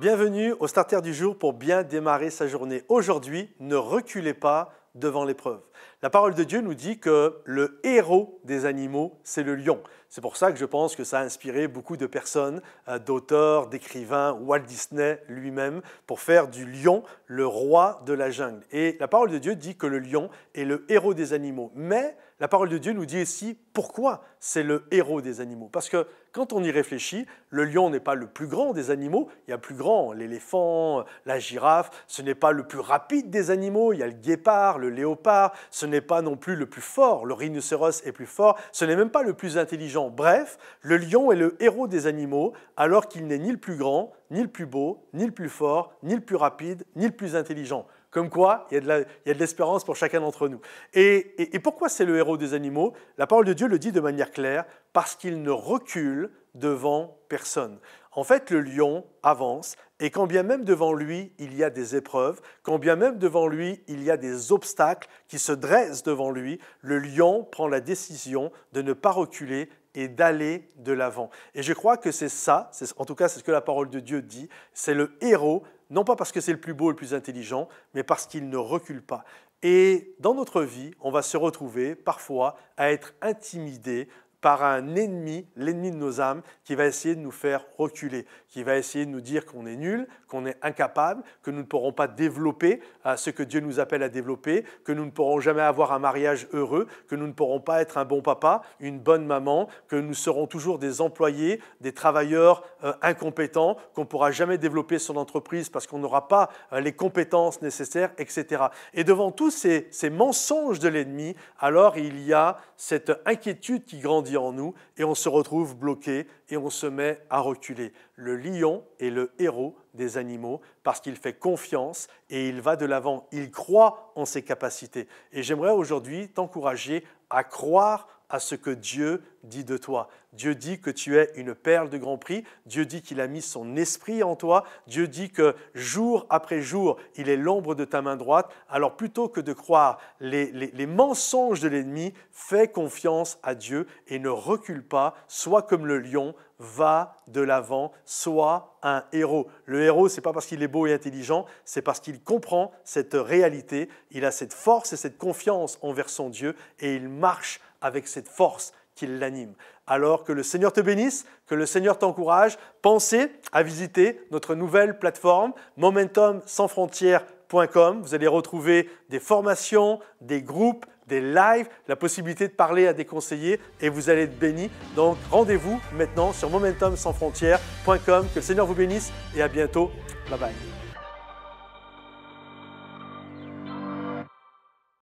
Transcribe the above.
Bienvenue au Starter du jour pour bien démarrer sa journée. Aujourd'hui, ne reculez pas devant l'épreuve. La parole de Dieu nous dit que le héros des animaux, c'est le lion. C'est pour ça que je pense que ça a inspiré beaucoup de personnes, d'auteurs, d'écrivains, Walt Disney lui-même, pour faire du lion le roi de la jungle. Et la parole de Dieu dit que le lion est le héros des animaux. Mais la parole de Dieu nous dit aussi pourquoi c'est le héros des animaux. Parce que quand on y réfléchit, le lion n'est pas le plus grand des animaux. Il y a plus grand, l'éléphant, la girafe. Ce n'est pas le plus rapide des animaux. Il y a le guépard, le léopard. Ce n'est pas non plus le plus fort. Le rhinocéros est plus fort. Ce n'est même pas le plus intelligent. Bref, le lion est le héros des animaux alors qu'il n'est ni le plus grand, ni le plus beau, ni le plus fort, ni le plus rapide, ni le plus intelligent. Comme quoi, il y a de l'espérance pour chacun d'entre nous. Et pourquoi c'est le héros des animaux? La parole de Dieu le dit de manière claire, parce qu'il ne recule devant personne. En fait, le lion avance, et quand bien même devant lui, il y a des épreuves, quand bien même devant lui, il y a des obstacles qui se dressent devant lui, le lion prend la décision de ne pas reculer et d'aller de l'avant. Et je crois que c'est ça, en tout cas c'est ce que la parole de Dieu dit, c'est le héros, non pas parce que c'est le plus beau, le plus intelligent, mais parce qu'il ne recule pas. Et dans notre vie, on va se retrouver parfois à être intimidé par un ennemi, l'ennemi de nos âmes, qui va essayer de nous faire reculer, qui va essayer de nous dire qu'on est nul, qu'on est incapable, que nous ne pourrons pas développer ce que Dieu nous appelle à développer, que nous ne pourrons jamais avoir un mariage heureux, que nous ne pourrons pas être un bon papa, une bonne maman, que nous serons toujours des employés, des travailleurs incompétents, qu'on ne pourra jamais développer son entreprise parce qu'on n'aura pas les compétences nécessaires, etc. Et devant tous ces mensonges de l'ennemi, alors il y a cette inquiétude qui grandit en nous et on se retrouve bloqué et on se met à reculer. Le lion est le héros des animaux parce qu'il fait confiance et il va de l'avant. Il croit en ses capacités. Et j'aimerais aujourd'hui t'encourager à croire à ce que Dieu dit de toi. Dieu dit que tu es une perle de grand prix. Dieu dit qu'il a mis son esprit en toi. Dieu dit que jour après jour, il est l'ombre de ta main droite. Alors plutôt que de croire les mensonges de l'ennemi, fais confiance à Dieu et ne recule pas. Sois comme le lion, va de l'avant, sois un héros. Le héros, ce n'est pas parce qu'il est beau et intelligent, c'est parce qu'il comprend cette réalité. Il a cette force et cette confiance envers son Dieu et il marche avec cette force qui l'anime. Alors que le Seigneur te bénisse, que le Seigneur t'encourage, pensez à visiter notre nouvelle plateforme momentumsansfrontières.com. Vous allez retrouver des formations, des groupes, des lives, la possibilité de parler à des conseillers et vous allez être bénis. Donc rendez-vous maintenant sur momentumsansfrontières.com. Que le Seigneur vous bénisse et à bientôt. Bye bye.